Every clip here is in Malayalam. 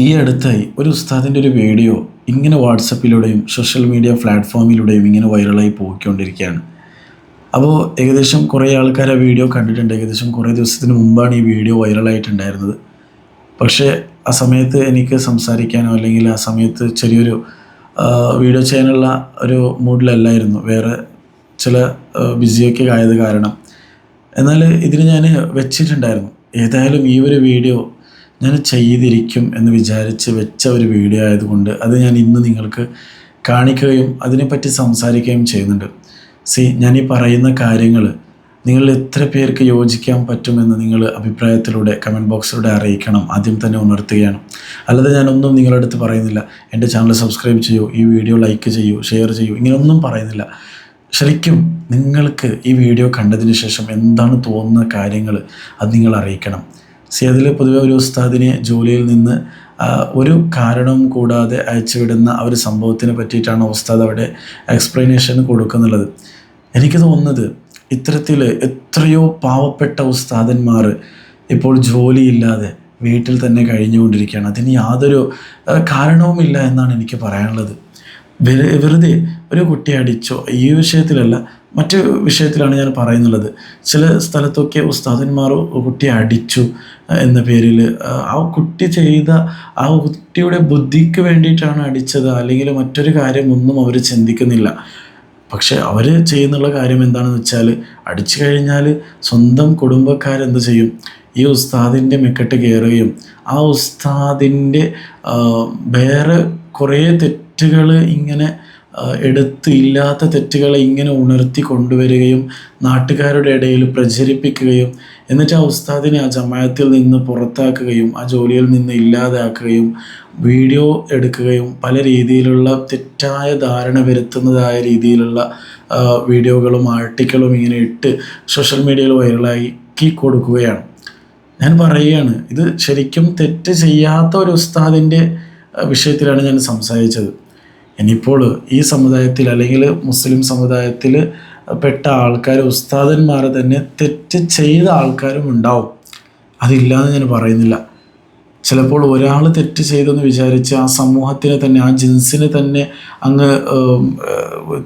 ഈ അടുത്തായി ഒരു ഉസ്താദിൻ്റെ ഒരു വീഡിയോ ഇങ്ങനെ വാട്സപ്പിലൂടെയും സോഷ്യൽ മീഡിയ പ്ലാറ്റ്ഫോമിലൂടെയും ഇങ്ങനെ വൈറലായി പോയിക്കൊണ്ടിരിക്കുകയാണ്. അപ്പോൾ ഏകദേശം കുറേ ആൾക്കാർ ആ വീഡിയോ കണ്ടിട്ടുണ്ട്. ഏകദേശം കുറേ ദിവസത്തിന് മുമ്പാണ് ഈ വീഡിയോ വൈറലായിട്ടുണ്ടായിരുന്നത്. പക്ഷേ ആ സമയത്ത് എനിക്ക് സംസാരിക്കാനോ അല്ലെങ്കിൽ ആ സമയത്ത് ചെറിയൊരു വീഡിയോ ചെയ്യാനുള്ള ഒരു മൂഡിലല്ലായിരുന്നു, വേറെ ചില ബിസിയൊക്കെ ആയത് കാരണം. എന്നാൽ ഇതിന് ഞാൻ വെച്ചിട്ടുണ്ടായിരുന്നു. ഏതായാലും ഈ ഒരു വീഡിയോ ഞാൻ ചെയ്തിരിക്കും എന്ന് വിചാരിച്ച് വെച്ച ഒരു വീഡിയോ ആയതുകൊണ്ട് അത് ഞാൻ ഇന്ന് നിങ്ങൾക്ക് കാണിക്കുകയും അതിനെപ്പറ്റി സംസാരിക്കുകയും ചെയ്യുന്നുണ്ട്. ഞാൻ ഈ പറയുന്ന കാര്യങ്ങൾ നിങ്ങൾ എത്ര പേർക്ക് യോജിക്കാൻ പറ്റുമെന്ന് നിങ്ങൾ അഭിപ്രായത്തിലൂടെ കമൻറ്റ് ബോക്സിലൂടെ അറിയിക്കണം. ആദ്യം തന്നെ ഉണർത്തുകയാണ്. അല്ലാതെ ഞാനൊന്നും നിങ്ങളുടെ അടുത്ത് പറയുന്നില്ല, എൻ്റെ ചാനൽ സബ്സ്ക്രൈബ് ചെയ്യൂ, ഈ വീഡിയോ ലൈക്ക് ചെയ്യൂ, ഷെയർ ചെയ്യൂ, ഇങ്ങനെയൊന്നും പറയുന്നില്ല. ശരിക്കും നിങ്ങൾക്ക് ഈ വീഡിയോ കണ്ടതിന് ശേഷം എന്താണ് തോന്നുന്ന കാര്യങ്ങൾ അത് നിങ്ങൾ അറിയിക്കണം. അതിൽ പൊതുവെ ഒരു ഉസ്താദിനെ ജോലിയിൽ നിന്ന് ഒരു കാരണവും കൂടാതെ അയച്ചുവിടുന്ന ആ ഒരു സംഭവത്തിനെ പറ്റിയിട്ടാണ് ഉസ്താദ് അവിടെ എക്സ്പ്ലനേഷൻ കൊടുക്കുന്നുള്ളത്. എനിക്ക് തോന്നുന്നത് ഇത്തരത്തിൽ എത്രയോ പാവപ്പെട്ട ഉസ്താദന്മാർ ഇപ്പോൾ ജോലിയില്ലാതെ വീട്ടിൽ തന്നെ കഴിഞ്ഞുകൊണ്ടിരിക്കുകയാണ്. അതിന് യാതൊരു കാരണവുമില്ല എന്നാണ് എനിക്ക് പറയാനുള്ളത്. വെറുതെ ഒരു കുട്ടിയെ അടിച്ചോ, ഈ വിഷയത്തിലല്ല, മറ്റു വിഷയത്തിലാണ് ഞാൻ പറയുന്നുള്ളത്. ചില സ്ഥലത്തൊക്കെ ഉസ്താദന്മാർ കുട്ടിയെ അടിച്ചു എന്ന പേരിൽ ആ കുട്ടി ചെയ്ത ആ കുട്ടിയുടെ ബുദ്ധിക്ക് വേണ്ടിയിട്ടാണ് അടിച്ചത്, അല്ലെങ്കിൽ മറ്റൊരു കാര്യമൊന്നും അവർ ചിന്തിക്കുന്നില്ല. പക്ഷെ അവർ ചെയ്യുന്നുള്ള കാര്യം എന്താണെന്ന് വെച്ചാൽ, അടിച്ചു കഴിഞ്ഞാൽ സ്വന്തം കുടുംബക്കാരെന്ത് ചെയ്യും? ഈ ഉസ്താദിൻ്റെ മെക്കെട്ട് കയറുകയും ആ ഉസ്താദിൻ്റെ വേറെ കുറേ തെറ്റുകൾ ഇങ്ങനെ ഇല്ലാത്ത തെറ്റുകളെ ഇങ്ങനെ ഉണർത്തി കൊണ്ടുവരികയും നാട്ടുകാരുടെ ഇടയിൽ പ്രചരിപ്പിക്കുകയും എന്നിട്ട് ആ ഉസ്താദിനെ ആ ജമാഅത്തിൽ നിന്ന് പുറത്താക്കുകയും ആ ജോലിയിൽ നിന്ന് ഇല്ലാതാക്കുകയും വീഡിയോ എടുക്കുകയും പല രീതിയിലുള്ള തെറ്റായ ധാരണ വരുത്തുന്നതായ രീതിയിലുള്ള വീഡിയോകളും ആർട്ടിക്കിളും ഇങ്ങനെ ഇട്ട് സോഷ്യൽ മീഡിയയിൽ വൈറലാക്കി കൊടുക്കുകയാണ്. ഞാൻ പറയുകയാണ്, ഇത് ശരിക്കും തെറ്റ് ചെയ്യാത്ത ഒരു ഉസ്താദിൻ്റെ വിഷയത്തിലാണ് ഞാൻ സംസാരിച്ചത്. ഇനിയിപ്പോൾ ഈ സമുദായത്തിൽ അല്ലെങ്കിൽ മുസ്ലിം സമുദായത്തിൽ പെട്ട ആൾക്കാർ, ഉസ്താദന്മാർ തന്നെ തെറ്റ് ചെയ്ത ആൾക്കാരും ഉണ്ടാവും, അതില്ലാന്ന് ഞാൻ പറയുന്നില്ല. ചിലപ്പോൾ ഒരാൾ തെറ്റ് ചെയ്തെന്ന് വിചാരിച്ച് ആ സമൂഹത്തിനെ തന്നെ, ആ ജിൻസിനെ തന്നെ അങ്ങ്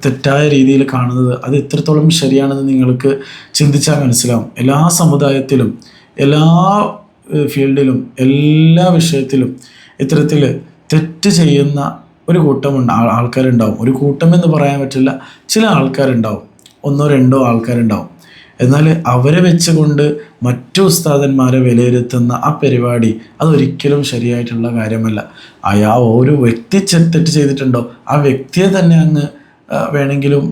തെറ്റായ രീതിയിൽ കാണുന്നത് അത് എത്രത്തോളം ശരിയാണെന്ന് നിങ്ങൾക്ക് ചിന്തിച്ചാൽ മനസ്സിലാവും. എല്ലാ സമുദായത്തിലും, എല്ലാ ഫീൽഡിലും, എല്ലാ വിഷയത്തിലും ഇത്തരത്തിൽ തെറ്റ് ചെയ്യുന്ന ഒരു കൂട്ടമുണ്ട്, ആൾക്കാരുണ്ടാവും. ഒരു കൂട്ടം എന്ന് പറയാൻ പറ്റില്ല, ചില ആൾക്കാരുണ്ടാവും, ഒന്നോ രണ്ടോ ആൾക്കാരുണ്ടാവും. എന്നാൽ അവരെ വെച്ചുകൊണ്ട് മറ്റു ഉസ്താദന്മാരെ വിലയിരുത്തുന്ന ആ പരിപാടി അതൊരിക്കലും ശരിയായിട്ടുള്ള കാര്യമല്ല. ഒരു വ്യക്തി തെറ്റ് ചെയ്തിട്ടുണ്ടോ, ആ വ്യക്തിയെ തന്നെ അങ്ങ് വേണമെങ്കിലും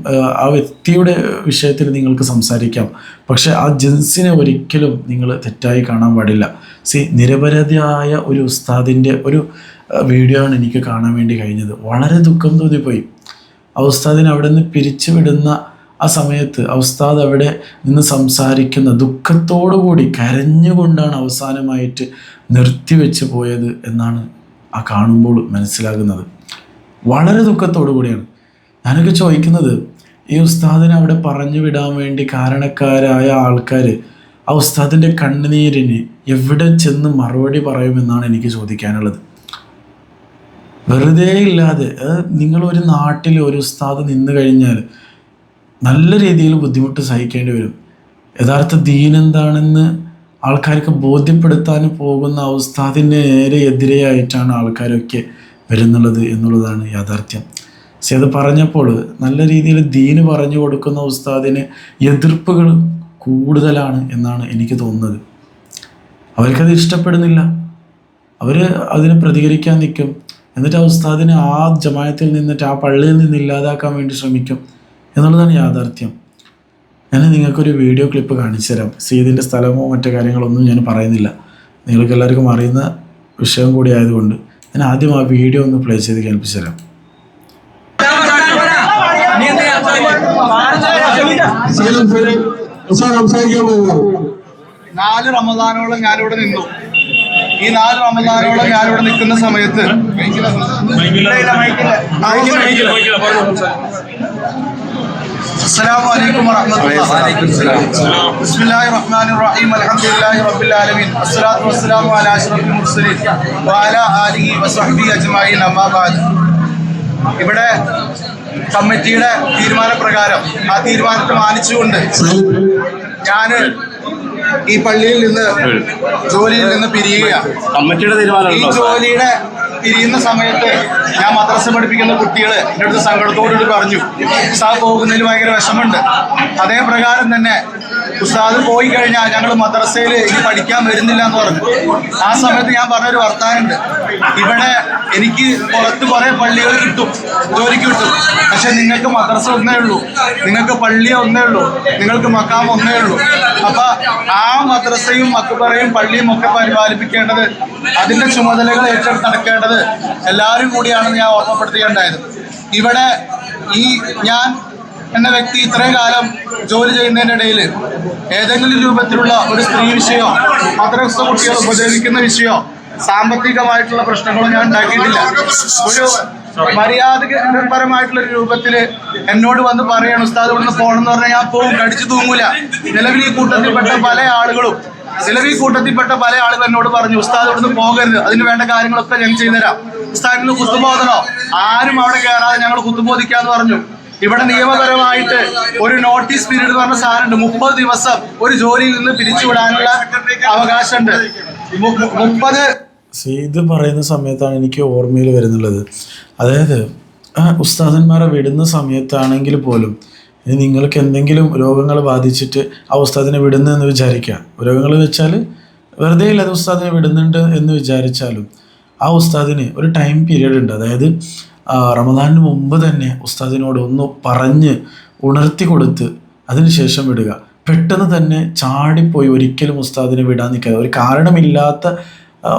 ആ വ്യക്തിയുടെ വിഷയത്തിൽ നിങ്ങൾക്ക് സംസാരിക്കാം. പക്ഷെ ആ ജിൻസിനെ ഒരിക്കലും നിങ്ങൾ തെറ്റായി കാണാൻ പാടില്ല. നിരപരാധിയായ ഒരു ഉസ്താദിൻ്റെ ഒരു വീഡിയോ ആണ് എനിക്ക് കാണാൻ വേണ്ടി കഴിഞ്ഞത്. വളരെ ദുഃഖം തോന്നിപ്പോയി. ആ ഉസ്താദിനെ അവിടെ നിന്ന് പിരിച്ചുവിടുന്ന ആ സമയത്ത് ആ ഉസ്താദ് അവിടെ നിന്ന് സംസാരിക്കുന്ന ദുഃഖത്തോടുകൂടി കരഞ്ഞുകൊണ്ടാണ് അവസാനമായിട്ട് നിർത്തിവെച്ച് പോയത് എന്നാണ് ആ കാണുമ്പോൾ മനസ്സിലാകുന്നത്. വളരെ ദുഃഖത്തോടു കൂടിയാണ്. ഞാനൊക്കെ ചോദിക്കുന്നത്, ഈ ഉസ്താദിനെ അവിടെ പറഞ്ഞു വിടാൻ വേണ്ടി കാരണക്കാരായ ആൾക്കാർ ആ ഉസ്താദിൻ്റെ കണ്ണുനീരിന് എവിടെ ചെന്ന് മറുപടി പറയുമെന്നാണ് എനിക്ക് ചോദിക്കാനുള്ളത്. വെറുതെ ഇല്ലാതെ നിങ്ങളൊരു നാട്ടിൽ ഒരു ഉസ്താദ് നിന്ന് കഴിഞ്ഞാൽ നല്ല രീതിയിൽ ബുദ്ധിമുട്ട് സഹിക്കേണ്ടി വരും. യഥാർത്ഥ ദീൻ എന്താണെന്ന് ആൾക്കാർക്ക് ബോധ്യപ്പെടുത്താൻ പോകുന്ന ആ ഉസ്താദിൻ്റെ നേരെ എതിരെയായിട്ടാണ് ആൾക്കാരൊക്കെ വരുന്നുള്ളത് എന്നുള്ളതാണ് യാഥാർത്ഥ്യം. അത് പറഞ്ഞപ്പോൾ നല്ല രീതിയിൽ ദീന് പറഞ്ഞു കൊടുക്കുന്ന ഉസ്താദിന് എതിർപ്പുകൾ കൂടുതലാണ് എന്നാണ് എനിക്ക് തോന്നുന്നത്. അവർക്കത് ഇഷ്ടപ്പെടുന്നില്ല, അവർ അതിന് പ്രതികരിക്കാൻ നിൽക്കും. എന്നിട്ട് ആ ഉസ്താദിനെ ആ ജമാഅത്തിൽ നിന്നിട്ട് ആ പള്ളിയിൽ നിന്ന് ഇല്ലാതാക്കാൻ വേണ്ടി ശ്രമിക്കും എന്നുള്ളതാണ് യാഥാർത്ഥ്യം. ഞാൻ നിങ്ങൾക്കൊരു വീഡിയോ ക്ലിപ്പ് കാണിച്ചു തരാം. ഇതിൻ്റെ സ്ഥലമോ മറ്റു കാര്യങ്ങളൊന്നും ഞാൻ പറയുന്നില്ല, നിങ്ങൾക്ക് എല്ലാവർക്കും അറിയുന്ന വിഷയം കൂടി ആയതുകൊണ്ട് ഞാൻ ആദ്യം ആ വീഡിയോ ഒന്ന് പ്ലേ ചെയ്ത് കേൾപ്പിച്ചു തരാം. നാല് റമദാനോളം ഞാനിവിടെ നിന്നു. ഈ 4 റമദാനോളം ഞാനിവിടെ നിൽക്കുന്ന സമയത്ത് അസ്സലാമു അലൈക്കും വറഹ്മത്തുള്ളാഹി. ബിസ്മില്ലാഹിർ റഹ്മാനിർ റഹീം. അൽഹംദുലില്ലാഹി റബ്ബിൽ ആലമീൻ. അസ്സലാത്തു വസ്സലാമു അലാ അഷ്റഫിൽ മുർസലീൻ വഅലാ ആലിഹി വസഹ്ബിഹി അജ്മഈൻ. അമ്മാ ബഅദ്. ഇവിടെ കമ്മിറ്റിയുടെ തീരുമാനപ്രകാരം ആ തീരുമാനത്തെ മാനിച്ചുകൊണ്ട് ഞാൻ ഈ പള്ളിയിൽ നിന്ന് ജോലിയിൽ നിന്ന് പിരിയുകയാണ്. കമ്മിറ്റിയുടെ തീരുമാനം ഈ ജോലിയുടെ പിരിയുന്ന സമയത്ത് ഞാൻ മദ്രസ പഠിപ്പിക്കുന്ന കുട്ടികൾ എൻ്റെ അടുത്ത് സങ്കടത്തോടുകൂടി പറഞ്ഞു, ഉസ്താദ് പോകുന്നതിൽ ഭയങ്കര വിഷമമുണ്ട്. അതേ പ്രകാരം തന്നെ ഉസ്താദ് പോയി കഴിഞ്ഞാൽ ഞങ്ങൾ മദ്രസയിൽ ഇനി പഠിക്കാൻ വരുന്നില്ല എന്ന് പറഞ്ഞു. ആ സമയത്ത് ഞാൻ പറഞ്ഞൊരു വർത്താനുണ്ട്, ഇവിടെ എനിക്ക് പുറത്ത് കുറേ പള്ളികൾ കിട്ടും, ജോലിക്ക് കിട്ടും, പക്ഷെ നിങ്ങൾക്ക് മദ്രസ ഒന്നേ ഉള്ളൂ, നിങ്ങൾക്ക് പള്ളി ഒന്നേ ഉള്ളൂ, നിങ്ങൾക്ക് മക്കാം ഒന്നേ ഉള്ളൂ. അപ്പൊ ആ മദ്രസയും മക്ബറയും പള്ളിയും ഒക്കെ പരിപാലിപ്പിക്കേണ്ടത്, അതിന്റെ ചുമതലകൾ ഏറ്റെടുത്ത് നടക്കേണ്ടത് എല്ലാവരും കൂടിയാണെന്ന് ഞാൻ ഓർമ്മപ്പെടുത്തുകയുണ്ടായത്. ഇവിടെ ഈ ഞാൻ എന്ന വ്യക്തി ഇത്രയും കാലം ജോലി ചെയ്യുന്നതിൻ്റെ ഇടയിൽ ഏതെങ്കിലും രൂപത്തിലുള്ള ഒരു സ്ത്രീ വിഷയമോ മദ്രസ കുട്ടികളെ ഉപദ്രവിക്കുന്ന വിഷയമോ സാമ്പത്തികമായിട്ടുള്ള പ്രശ്നങ്ങളോ ഞാൻ ഉണ്ടാക്കിയിട്ടില്ല. ഒരു മര്യാദപരമായിട്ടുള്ള ഒരു രൂപത്തിൽ എന്നോട് വന്ന് പറയണം ഉസ്താദ് ഇവിടുന്ന് പോകണമെന്ന് പറഞ്ഞാൽ ഞാൻ പോകും, കടിച്ചു തൂങ്ങൂല. നിലവിൽ ഈ കൂട്ടത്തിൽപ്പെട്ട പല ആളുകളും എന്നോട് പറഞ്ഞു ഉസ്താദ് ഇവിടുന്ന് പോകരുത്, അതിന് വേണ്ട കാര്യങ്ങളൊക്കെ ഞാൻ ചെയ്തുതരാം, ഉസ്താദിന് കുത്തുബോധനോ ആരും അവിടെ കയറാതെ ഞങ്ങൾ കുത്തുബോധിക്കാന്ന് പറഞ്ഞു. ഇവിടെ നിയമപരമായിട്ട് ഒരു നോട്ടീസ് പീരീഡ് എന്ന് പറഞ്ഞ സാധനമുണ്ട്. 30 ദിവസം ഒരു ജോലിയിൽ നിന്ന് പിരിച്ചുവിടാനുള്ള അവകാശമുണ്ട്. 30 ഇത് പറയുന്ന സമയത്താണ് എനിക്ക് ഓർമ്മയിൽ വരുന്നുള്ളത്. അതായത് ഉസ്താദന്മാരെ വിടുന്ന സമയത്താണെങ്കിൽ പോലും ഇനി നിങ്ങൾക്ക് എന്തെങ്കിലും രോഗങ്ങൾ ബാധിച്ചിട്ട് ആ ഉസ്താദിനെ വിടുന്നതെന്ന് വിചാരിക്കുക, രോഗങ്ങൾ വെച്ചാൽ വെറുതെ ഇല്ലാതെ ഉസ്താദിനെ വിടുന്നുണ്ട് എന്ന് വിചാരിച്ചാലും ആ ഉസ്താദിന് ഒരു ടൈം പീരീഡ് ഉണ്ട്. അതായത് റമദാനിന് മുമ്പ് തന്നെ ഉസ്താദിനോട് ഒന്ന് പറഞ്ഞ് ഉണർത്തി കൊടുത്ത് അതിനുശേഷം വിടുക. പെട്ടെന്ന് തന്നെ ചാടിപ്പോയി ഒരിക്കലും ഉസ്താദിനെ വിടാൻ നിൽക്കാതെ, ഒരു കാരണമില്ലാത്ത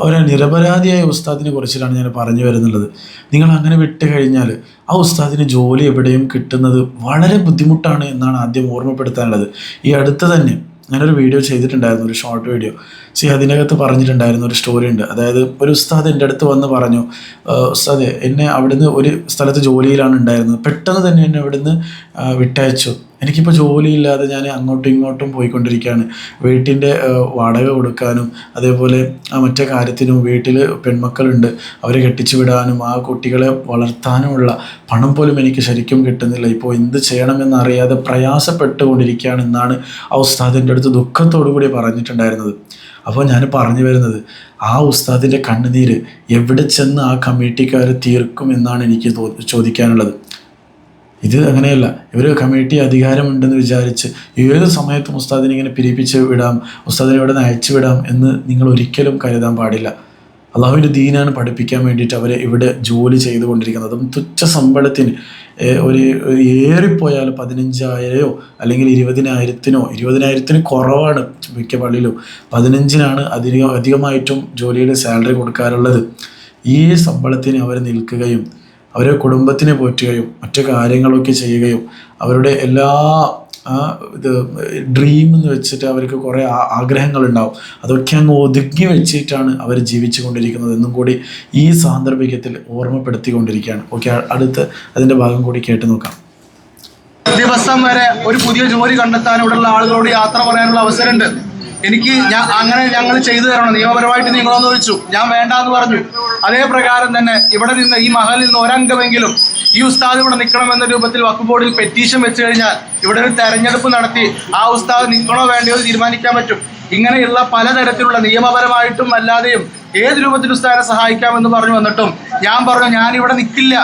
ഒരു നിരപരാധിയായ ഉസ്താദിനെ കുറിച്ചിട്ടാണ് ഞാൻ പറഞ്ഞു വരുന്നുള്ളത്. നിങ്ങൾ അങ്ങനെ വിട്ട് കഴിഞ്ഞാൽ ആ ഉസ്താദിന് ജോലി എവിടെയും കിട്ടുന്നത് വളരെ ബുദ്ധിമുട്ടാണ് എന്നാണ് ആദ്യം ഓർമ്മപ്പെടുത്താനുള്ളത്. ഈ അടുത്ത് തന്നെ ഞാനൊരു വീഡിയോ ചെയ്തിട്ടുണ്ടായിരുന്നു, ഒരു ഷോർട്ട് വീഡിയോ. അതിനകത്ത് പറഞ്ഞിട്ടുണ്ടായിരുന്ന ഒരു സ്റ്റോറി ഉണ്ട്. അതായത് ഒരു ഉസ്താദ് എൻ്റെ അടുത്ത് വന്ന് പറഞ്ഞു, ഉസ്താദ് എന്നെ അവിടുന്ന് ഒരു സ്ഥലത്ത് ജോലിയിലാണ് ഉണ്ടായിരുന്നത്, പെട്ടെന്ന് തന്നെ എന്നെ അവിടുന്ന് വിട്ടയച്ചു, എനിക്കിപ്പോൾ ജോലിയില്ലാതെ ഞാൻ അങ്ങോട്ടും ഇങ്ങോട്ടും പോയിക്കൊണ്ടിരിക്കുകയാണ്, വീട്ടിൻ്റെ വാടക കൊടുക്കാനും അതേപോലെ മറ്റേ കാര്യത്തിനും വീട്ടിൽ പെൺമക്കളുണ്ട് അവരെ കെട്ടിച്ചു വിടാനും ആ കുട്ടികളെ വളർത്താനുമുള്ള പണം പോലും എനിക്ക് ശരിക്കും കിട്ടുന്നില്ല, ഇപ്പോൾ എന്ത് ചെയ്യണമെന്നറിയാതെ പ്രയാസപ്പെട്ടുകൊണ്ടിരിക്കുകയാണെന്നാണ് ആ ഉസ്താദ് എൻ്റെ അടുത്ത് ദുഃഖത്തോടു കൂടി പറഞ്ഞിട്ടുണ്ടായിരുന്നത്. അപ്പോൾ ഞാൻ പറഞ്ഞു വരുന്നത്, ആ ഉസ്താദിൻ്റെ കണ്ണുനീര് എവിടെ ചെന്ന് ആ കമ്മിറ്റിക്കാർ തീർക്കും എന്നാണ് എനിക്ക് ചോദിക്കാനുള്ളത്. ഇത് അങ്ങനെയല്ല. ഇവർ കമ്മിറ്റി അധികാരമുണ്ടെന്ന് വിചാരിച്ച് ഏത് സമയത്തും ഉസ്താദിനെ ഇങ്ങനെ പിരിപ്പിച്ച് വിടാം, ഉസ്താദിനെ ഇവിടെ നിന്ന് അയച്ചു വിടാം എന്ന് നിങ്ങൾ ഒരിക്കലും കരുതാൻ പാടില്ല. അള്ളാഹുവിൻ്റെ ദീനാണ് പഠിപ്പിക്കാൻ വേണ്ടിയിട്ട് അവരെ ഇവിടെ ജോലി ചെയ്തുകൊണ്ടിരിക്കുന്നത്. അതും തുച്ഛ ശമ്പളത്തിന് ഒരു ഏറിപ്പോയാൽ 15,000 അല്ലെങ്കിൽ 20,000-നോ 20,000-ന് കുറവാണ് മിക്ക പള്ളിയിലും, 15-നാണ് അധികമായിട്ടും ജോലിയുടെ സാലറി കൊടുക്കാറുള്ളത്. ഈ ശമ്പളത്തിന് അവർ നിൽക്കുകയും അവരെ കുടുംബത്തിനെ പോറ്റുകയും മറ്റു കാര്യങ്ങളൊക്കെ ചെയ്യുകയും അവരുടെ എല്ലാ ഡ്രീം എന്ന് വെച്ചിട്ട് അവർക്ക് കുറേ ആഗ്രഹങ്ങളുണ്ടാവും, അതൊക്കെ അങ്ങ് ഒതുക്കി വെച്ചിട്ടാണ് അവർ ജീവിച്ചു കൊണ്ടിരിക്കുന്നത് എന്നും കൂടി ഈ സാന്ദർഭികത്തിൽ ഓർമ്മപ്പെടുത്തിക്കൊണ്ടിരിക്കുകയാണ്. ഓക്കെ, അടുത്ത് അതിൻ്റെ ഭാഗം കൂടി കേട്ട് നോക്കാം. ദിവസം വരെ ഒരു പുതിയ ജോലി കണ്ടെത്താൻ ഇവിടെയുള്ള ആളുകളോട് യാത്ര പറയാനുള്ള അവസരമുണ്ട്. എനിക്ക് അങ്ങനെ ഞങ്ങൾ ചെയ്തു തരണം, നിയമപരമായിട്ട് നിങ്ങളൊന്ന് വിളിച്ചു, ഞാൻ വേണ്ടാന്ന് പറഞ്ഞു. അതേ പ്രകാരം തന്നെ ഇവിടെ നിന്ന് ഈ മഹലിൽ നിന്ന് ഒരംഗമെങ്കിലും ഈ ഉസ്താദ് ഇവിടെ നിൽക്കണമെന്ന രൂപത്തിൽ വഖഫ് ബോർഡിൽ പെറ്റീഷൻ വെച്ച് കഴിഞ്ഞാൽ ഇവിടെ ഒരു തെരഞ്ഞെടുപ്പ് നടത്തി ആ ഉസ്താദ് നിൽക്കണോ വേണ്ടയോ തീരുമാനിക്കാൻ പറ്റും. ഇങ്ങനെയുള്ള പലതരത്തിലുള്ള നിയമപരമായിട്ടും അല്ലാതെയും ഏത് രൂപത്തിൽ ഉസ്താദിനെ സഹായിക്കാമെന്ന് പറഞ്ഞു വന്നിട്ടും ഞാൻ പറഞ്ഞു ഞാനിവിടെ നിൽക്കില്ല,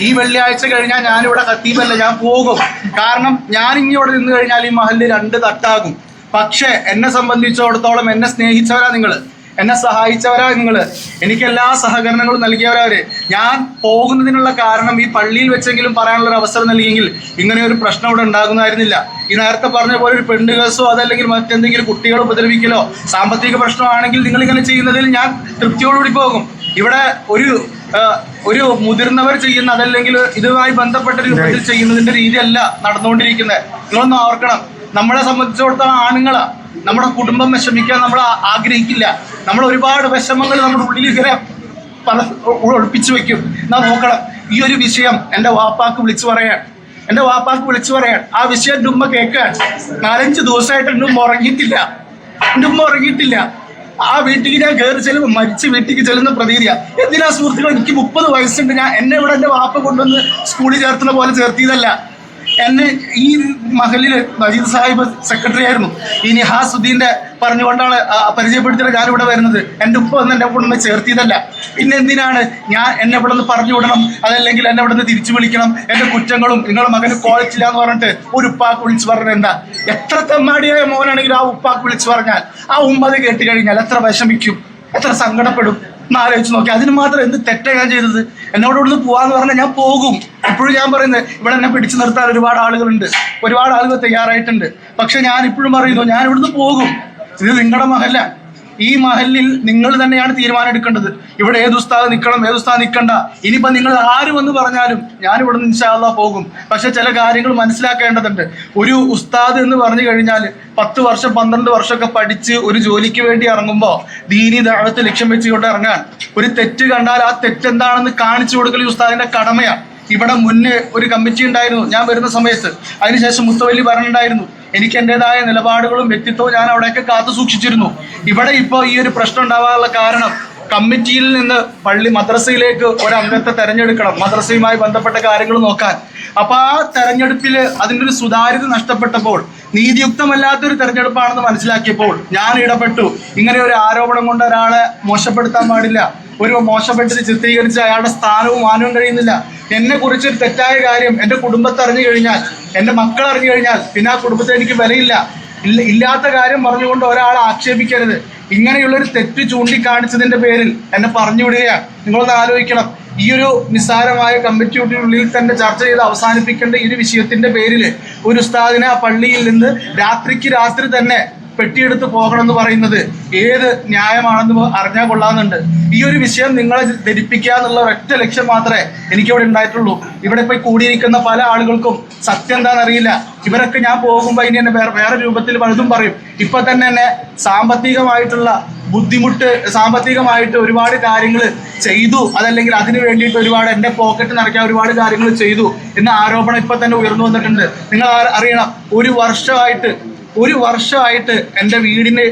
ഈ വെള്ളിയാഴ്ച കഴിഞ്ഞാൽ ഞാനിവിടെ ഖത്തീബല്ല, ഞാൻ പോകും. കാരണം ഞാൻ ഇനി ഇവിടെ നിന്ന് കഴിഞ്ഞാൽ ഈ മഹലിൽ 2 തട്ടാകും. പക്ഷേ എന്നെ സംബന്ധിച്ചിടത്തോളം എന്നെ സ്നേഹിച്ചവരാ നിങ്ങൾ, എന്നെ സഹായിച്ചവരാ നിങ്ങൾ, എനിക്ക് എല്ലാ സഹകരണങ്ങളും നൽകിയവരവര്. ഞാൻ പോകുന്നതിനുള്ള കാരണം ഈ പള്ളിയിൽ വെച്ചെങ്കിലും പറയാനുള്ളൊരു അവസരം നൽകിയെങ്കിൽ ഇങ്ങനെ ഒരു പ്രശ്നം ഇവിടെ ഉണ്ടാകുന്നതായിരുന്നില്ല. ഈ നേരത്തെ പറഞ്ഞ പോലെ ഒരു പെണ്ണ് കേസോ അതല്ലെങ്കിൽ മറ്റെന്തെങ്കിലും കുട്ടികളെ ഉപദ്രവിക്കലോ സാമ്പത്തിക പ്രശ്നമാണെങ്കിൽ നിങ്ങളിങ്ങനെ ചെയ്യുന്നതിൽ ഞാൻ തൃപ്തിയോടുകൂടി പോകും. ഇവിടെ ഒരു മുതിർന്നവർ ചെയ്യുന്ന അതല്ലെങ്കിൽ ഇതുമായി ബന്ധപ്പെട്ട രൂപത്തിൽ ചെയ്യുന്നതിൻ്റെ രീതിയല്ല നടന്നുകൊണ്ടിരിക്കുന്നത്. നിങ്ങളൊന്ന് ഓർക്കണം, നമ്മളെ സംബന്ധിച്ചിടത്തോളം ആണുങ്ങളാ, നമ്മുടെ കുടുംബം വിഷമിക്കാൻ നമ്മൾ ആഗ്രഹിക്കില്ല. നമ്മൾ ഒരുപാട് വിഷമങ്ങൾ നമ്മുടെ ഉള്ളിൽ ഇങ്ങനെ ഒളിപ്പിച്ചു വെക്കും. എന്നാൽ നോക്കണം, ഈ ഒരു വിഷയം എൻ്റെ വാപ്പാക്ക് വിളിച്ചു പറയാൻ എൻ്റെ വാപ്പാക്ക് വിളിച്ചു പറയാൻ ആ വിഷയം എൻ്റെ ഉമ്മ കേൾക്കാൻ 4-5 ദിവസമായിട്ട് എൻ്റെ ഉമ്മ ഉറങ്ങിയിട്ടില്ല. ആ വീട്ടിലേക്ക് ഞാൻ കയറി ചെല്ലുമ്പോൾ മരിച്ച് വീട്ടിലേക്ക് ചെല്ലുന്ന പ്രതീതിയാ. എന്തിനാ സുഹൃത്തുക്കൾ, എനിക്ക് 30 വയസ്സുണ്ട്. എന്നെ ഇവിടെ എൻ്റെ വാപ്പ കൊണ്ടുവന്ന് സ്കൂളിൽ ചേർത്തുന്ന പോലെ ചേർത്തിയതല്ല. എന്നെ ഈ മഹലിൽ മജീദ് സാഹിബ് സെക്രട്ടറി ആയിരുന്നു. ഈ നിഹാസുദ്ദീൻ്റെ പറഞ്ഞുകൊണ്ടാണ് പരിചയപ്പെടുത്തിയിട്ട് ഞാനിവിടെ വരുന്നത്. എൻ്റെ ഉപ്പ വന്ന് എന്നെ കൊണ്ടൊന്ന് ചേർത്തിയതല്ല. പിന്നെ എന്തിനാണ് എന്നെ ഇവിടെ നിന്ന് പറഞ്ഞു വിടണം, അതല്ലെങ്കിൽ എന്നെ ഇവിടെ നിന്ന് തിരിച്ചു വിളിക്കണം, എൻ്റെ കുറ്റങ്ങളും നിങ്ങളുടെ മകന് ക്വാളിറ്റി ഇല്ല എന്ന് പറഞ്ഞിട്ട് ഒരു ഉപ്പാക്ക് വിളിച്ചു പറഞ്ഞത് എന്താ? എത്ര തെമ്മാടിയായ മോനാണെങ്കിൽ ആ ഉപ്പാക്ക് വിളിച്ചു പറഞ്ഞാൽ ആ ഉമ്മത് കേട്ട് കഴിഞ്ഞാൽ എത്ര വിഷമിക്കും, എത്ര സങ്കടപ്പെടും എന്നാലോചിച്ച് നോക്കി. അതിന് മാത്രം എന്ത് തെറ്റാണ് ഞാൻ ചെയ്തത്? എന്നോട് ഇവിടുന്ന് പോവാന്ന് പറഞ്ഞാൽ ഞാൻ പോകും. ഇപ്പോഴും ഞാൻ പറയുന്നത് ഇവിടെ എന്നെ പിടിച്ചു നിർത്താൻ ഒരുപാട് ആളുകളുണ്ട്, ഒരുപാട് ആളുകൾ തയ്യാറായിട്ടുണ്ട്. പക്ഷെ ഞാൻ ഇപ്പോഴും പറയുന്നു, ഞാൻ ഇവിടുന്ന് പോകും. ഇത് നിങ്ങളുടെ മഹല്ല. ഈ മഹലിൽ നിങ്ങൾ തന്നെയാണ് തീരുമാനം എടുക്കേണ്ടത്. ഇവിടെ ഏത് ഉസ്താദ് നിൽക്കണം, ഏത് ഉസ്താദ് നിൽക്കണ്ട. ഇനിയിപ്പോൾ നിങ്ങൾ ആര് വന്ന് പറഞ്ഞാലും ഞാൻ ഇവിടെ നിന്ന് ഇൻഷാ അല്ലാഹ് പോകും. പക്ഷെ ചില കാര്യങ്ങൾ മനസ്സിലാക്കേണ്ടതുണ്ട്. ഒരു ഉസ്താദ് എന്ന് പറഞ്ഞു കഴിഞ്ഞാൽ 10 വർഷം 12 വർഷമൊക്കെ പഠിച്ച് ഒരു ജോലിക്ക് വേണ്ടി ഇറങ്ങുമ്പോൾ ദീനി ദഅവത്ത് ലക്ഷ്യം വെച്ചുകൊണ്ട് ഇറങ്ങാൻ, ഒരു തെറ്റ് കണ്ടാൽ ആ തെറ്റെന്താണെന്ന് കാണിച്ചു കൊടുക്കൽ ഈ ഉസ്താദിന്റെ കടമയാണ്. ഇവിടെ മുന്നേ ഒരു കമ്മിറ്റി ഉണ്ടായിരുന്നു ഞാൻ വരുന്ന സമയത്ത്. അതിനുശേഷം മുത്തവല്ലി ഭരണമുണ്ടായിരുന്നു. എനിക്ക് എൻ്റെതായ നിലപാടുകളും വ്യക്തിത്വവും ഞാൻ അവിടെയൊക്കെ കാത്തു സൂക്ഷിച്ചിരുന്നു. ഇവിടെ ഇപ്പോൾ ഈ ഒരു പ്രശ്നം ഉണ്ടാവാനുള്ള കാരണം, കമ്മിറ്റിയിൽ നിന്ന് മദ്രസയിലേക്ക് ഒരു അംഗത്തെ തെരഞ്ഞെടുക്കണം, മദ്രസയുമായി ബന്ധപ്പെട്ട കാര്യങ്ങൾ നോക്കാൻ. അപ്പോൾ ആ തെരഞ്ഞെടുപ്പിൽ അതിൻ്റെ ഒരു സുതാര്യത നഷ്ടപ്പെട്ടപ്പോൾ, നീതിയുക്തമല്ലാത്തൊരു തെരഞ്ഞെടുപ്പാണെന്ന് മനസ്സിലാക്കിയപ്പോൾ ഞാൻ ഇടപെട്ടു. ഇങ്ങനെ ഒരു ആരോപണം കൊണ്ട് ഒരാളെ മോശപ്പെടുത്താൻ പാടില്ല. ഒരു മോശപ്പെട്ടത് ചിത്രീകരിച്ച് അയാളുടെ സ്ഥാനവും മാനവും കഴിയുന്നില്ല. എന്നെ കുറിച്ച് തെറ്റായ കാര്യം എൻ്റെ കുടുംബത്തെ അറിഞ്ഞു കഴിഞ്ഞാൽ, എൻ്റെ മക്കൾ അറിഞ്ഞു കഴിഞ്ഞാൽ പിന്നെ ആ കുടുംബത്തെ എനിക്ക് വിലയില്ല. ഇല്ലാത്ത കാര്യം പറഞ്ഞുകൊണ്ട് ഒരാളെ ആക്ഷേപിക്കരുത്. ഇങ്ങനെയുള്ളൊരു തെറ്റ് ചൂണ്ടിക്കാണിച്ചതിൻ്റെ പേരിൽ എന്നെ പറഞ്ഞു വിടുകയാണ്. നിങ്ങളൊന്ന് ആലോചിക്കണം. ഈ ഒരു നിസ്സാരമായ കമ്മിറ്റിയുള്ളിൽ തന്നെ ചർച്ച ചെയ്ത് അവസാനിപ്പിക്കേണ്ട ഈ ഒരു വിഷയത്തിൻ്റെ പേരിൽ ഒരു ഉസ്താദിനെ ആ പള്ളിയിൽ നിന്ന് രാത്രി തന്നെ പെട്ടിയെടുത്ത് പോകണമെന്ന് പറയുന്നത് ഏത് ന്യായമാണെന്ന് അറിഞ്ഞാൽ കൊള്ളാമെന്നുണ്ട്. ഈ ഒരു വിഷയം നിങ്ങളെ ധരിപ്പിക്കുക എന്നുള്ള ഒറ്റ ലക്ഷ്യം മാത്രമേ എനിക്കിവിടെ ഉണ്ടായിട്ടുള്ളൂ. ഇവിടെ പോയി കൂടിയിരിക്കുന്ന പല ആളുകൾക്കും സത്യം എന്താണെന്നറിയില്ല. ഇവരൊക്കെ ഞാൻ പോകുമ്പോൾ ഇനി എന്നെ വേറെ രൂപത്തിൽ പലതും പറയും. ഇപ്പൊ തന്നെ എന്നെ സാമ്പത്തികമായിട്ടുള്ള ബുദ്ധിമുട്ട്, സാമ്പത്തികമായിട്ട് ഒരുപാട് കാര്യങ്ങൾ ചെയ്തു, അതല്ലെങ്കിൽ അതിന് വേണ്ടിയിട്ട് ഒരുപാട് എൻ്റെ പോക്കറ്റ് നിറയ്ക്കാൻ ഒരുപാട് കാര്യങ്ങൾ ചെയ്തു എന്ന ആരോപണം ഇപ്പൊ തന്നെ ഉയർന്നു വന്നിട്ടുണ്ട്. നിങ്ങൾ അറിയണം, ഒരു വർഷമായിട്ട് എൻ്റെ വീടിന്,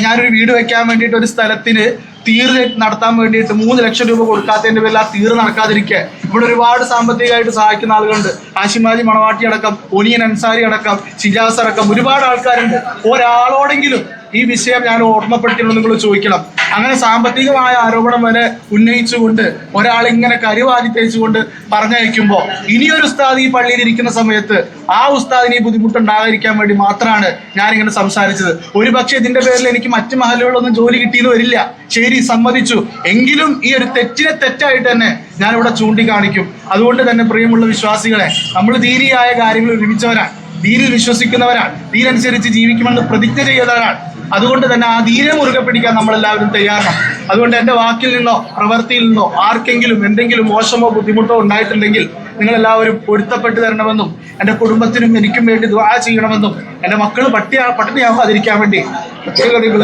ഞാനൊരു വീട് വെക്കാൻ വേണ്ടിയിട്ട് ഒരു സ്ഥലത്തിന് തീര് നടത്താൻ വേണ്ടിയിട്ട് 3 ലക്ഷം രൂപ കൊടുക്കാത്തതിൻ്റെ പേരിൽ ആ തീര് നടക്കാതിരിക്കുക. ഇവിടെ ഒരുപാട് സാമ്പത്തികമായിട്ട് സഹായിക്കുന്ന ആളുകളുണ്ട്. ആശിമാജി മണവാട്ടി അടക്കം, ഒനിയൻ അൻസാരി അടക്കം, ഷിജാസ് അടക്കം ഒരുപാട് ആൾക്കാരുണ്ട്. ഒരാളോടെങ്കിലും ഈ വിഷയം ഞാൻ ഓർമ്മപ്പെടുത്തിയിട്ടുണ്ടെന്ന് നിങ്ങൾ ചോദിക്കണം. അങ്ങനെ സാമ്പത്തികമായ ആരോപണം വരെ ഉന്നയിച്ചുകൊണ്ട് ഒരാളിങ്ങനെ കരിവാരി തേച്ചുകൊണ്ട് പറഞ്ഞയക്കുമ്പോൾ ഇനിയൊരു ഉസ്താദ് ഈ പള്ളിയിൽ ഇരിക്കുന്ന സമയത്ത് ആ ഉസ്താദിന് ഈ ബുദ്ധിമുട്ടുണ്ടാകാതിരിക്കാൻ വേണ്ടി മാത്രമാണ് ഞാനിങ്ങനെ സംസാരിച്ചത്. ഒരു പക്ഷേ ഇതിന്റെ പേരിൽ എനിക്ക് മറ്റു മഹലുകളിലൊന്നും ജോലി കിട്ടിയെന്ന് വരില്ല, ശരി, സമ്മതിച്ചു. എങ്കിലും ഈ ഒരു തെറ്റിനെ തെറ്റായിട്ട് തന്നെ ഞാനിവിടെ ചൂണ്ടിക്കാണിക്കും. അതുകൊണ്ട് തന്നെ പ്രിയമുള്ള വിശ്വാസികളെ, നമ്മൾ ദീനിയായ കാര്യങ്ങൾ ഒരുമിച്ചവരാണ്, ദീനിൽ വിശ്വസിക്കുന്നവരാണ്, ദീനനുസരിച്ച് ജീവിക്കുമെന്ന് പ്രതിജ്ഞ ചെയ്തവരാണ്. അതുകൊണ്ട് തന്നെ ആ ദീനെ മുറുകെ പിടിക്കാൻ നമ്മളെല്ലാവരും തയ്യാറാണ്. അതുകൊണ്ട് എൻ്റെ വാക്കിൽ നിന്നോ പ്രവൃത്തിയിൽ നിന്നോ ആർക്കെങ്കിലും എന്തെങ്കിലും മോശമോ ബുദ്ധിമുട്ടോ ഉണ്ടായിട്ടുണ്ടെങ്കിൽ നിങ്ങളെല്ലാവരും പൊരുത്തപ്പെട്ടു തരണമെന്നും എൻ്റെ കുടുംബത്തിനും എനിക്കും വേണ്ടി ദുആ ചെയ്യണമെന്നും എൻ്റെ മക്കൾ പട്ടിണിയാവാതിരിക്കാൻ വേണ്ടി പ്രത്യേക നിങ്ങൾ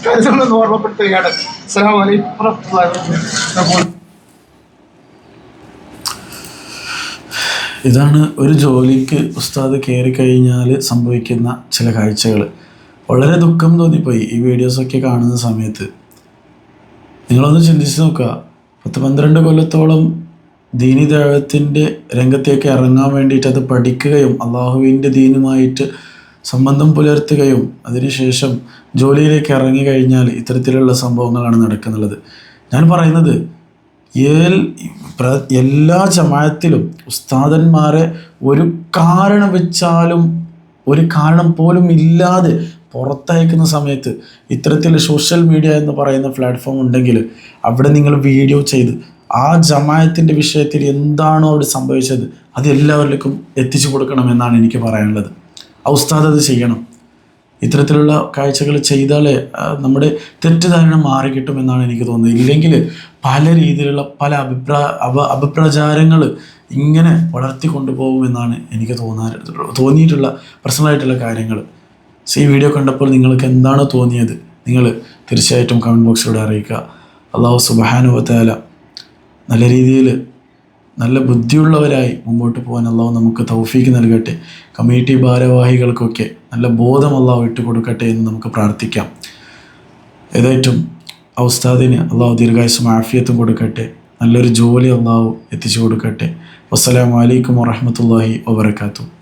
കരുതണമെന്ന് ഓർമ്മപ്പെടുത്തുകയാണ്. അസ്സലാമു അലൈക്കും വറഹ്മത്തുള്ളാഹി വബറകാതുഹു. ഇതാണ് ഒരു ജോലിക്ക് ഉസ്താദ് കയറി കഴിഞ്ഞാൽ സംഭവിക്കുന്ന ചില കാഴ്ചകൾ. വളരെ ദുഃഖം തോന്നിപ്പോയി ഈ വീഡിയോസൊക്കെ കാണുന്ന സമയത്ത്. നിങ്ങളൊന്ന് ചിന്തിച്ച് നോക്കുക. 10-12 കൊല്ലത്തോളം ദീനി ദഅവത്തിൻ്റെ രംഗത്തേക്ക് ഇറങ്ങാൻ വേണ്ടിയിട്ട് അത് പഠിക്കുകയും അള്ളാഹുവിൻ്റെ ദീനുമായിട്ട് സംബന്ധം പുലർത്തുകയും അതിനുശേഷം ജോലിയിലേക്ക് ഇറങ്ങി കഴിഞ്ഞാൽ ഇത്തരത്തിലുള്ള സംഭവങ്ങളാണ് നടക്കുന്നുള്ളത്. ഞാൻ പറയുന്നത് എല്ലാ ജമാഅത്തിലും ഉസ്താദന്മാരെ ഒരു കാരണം വെച്ചാലും, ഒരു കാരണം പോലും ഇല്ലാതെ പുറത്തയക്കുന്ന സമയത്ത് ഇത്തരത്തിൽ സോഷ്യൽ മീഡിയ എന്ന് പറയുന്ന പ്ലാറ്റ്ഫോം ഉണ്ടെങ്കിൽ അവിടെ നിങ്ങൾ വീഡിയോ ചെയ്ത് ആ ജമാഅത്തിൻ്റെ വിഷയത്തിൽ എന്താണോ അവിടെ സംഭവിച്ചത് അത് എല്ലാവരിലേക്കും എത്തിച്ചു കൊടുക്കണമെന്നാണ് എനിക്ക് പറയാനുള്ളത്. ആ ഉസ്താദ് അത് ചെയ്യണം. ഇത്തരത്തിലുള്ള കാഴ്ചകൾ ചെയ്താലേ നമ്മുടെ തെറ്റിദ്ധാരണ മാറിക്കിട്ടുമെന്നാണ് എനിക്ക് തോന്നുന്നത്. ഇല്ലെങ്കിൽ പല രീതിയിലുള്ള പല അഭിപ്രാചാരങ്ങൾ ഇങ്ങനെ വളർത്തി കൊണ്ടുപോകുമെന്നാണ് എനിക്ക് തോന്നിയിട്ടുള്ള പേഴ്സണലായിട്ടുള്ള കാര്യങ്ങൾ. ഈ വീഡിയോ കണ്ടപ്പോൾ നിങ്ങൾക്ക് എന്താണ് തോന്നിയത് നിങ്ങൾ തീർച്ചയായിട്ടും കമൻറ്റ് ബോക്സിലൂടെ അറിയിക്കുക. അല്ലാഹു സുബ്ഹാനഹു വ തആല നല്ല രീതിയിൽ നല്ല ബുദ്ധിയുള്ളവരായി മുമ്പോട്ട് പോകാൻ അള്ളാഹു നമുക്ക് തൗഫീക്ക് നൽകട്ടെ. കമ്മിറ്റി ഭാരവാഹികൾക്കൊക്കെ നല്ല ബോധം അള്ളാഹു ഇട്ട് കൊടുക്കട്ടെ എന്ന് നമുക്ക് പ്രാർത്ഥിക്കാം. ഏതായിട്ടും ആ ഉസ്താദിന് അള്ളാഹു ദീർഘായുസ്സും ആഫിയത്തും കൊടുക്കട്ടെ. നല്ലൊരു ജോലി അള്ളാഹു എത്തിച്ചു കൊടുക്കട്ടെ. വസ്സലാമു അലൈക്കും വറഹ്മത്തുള്ളാഹി വബറകാതുഹു.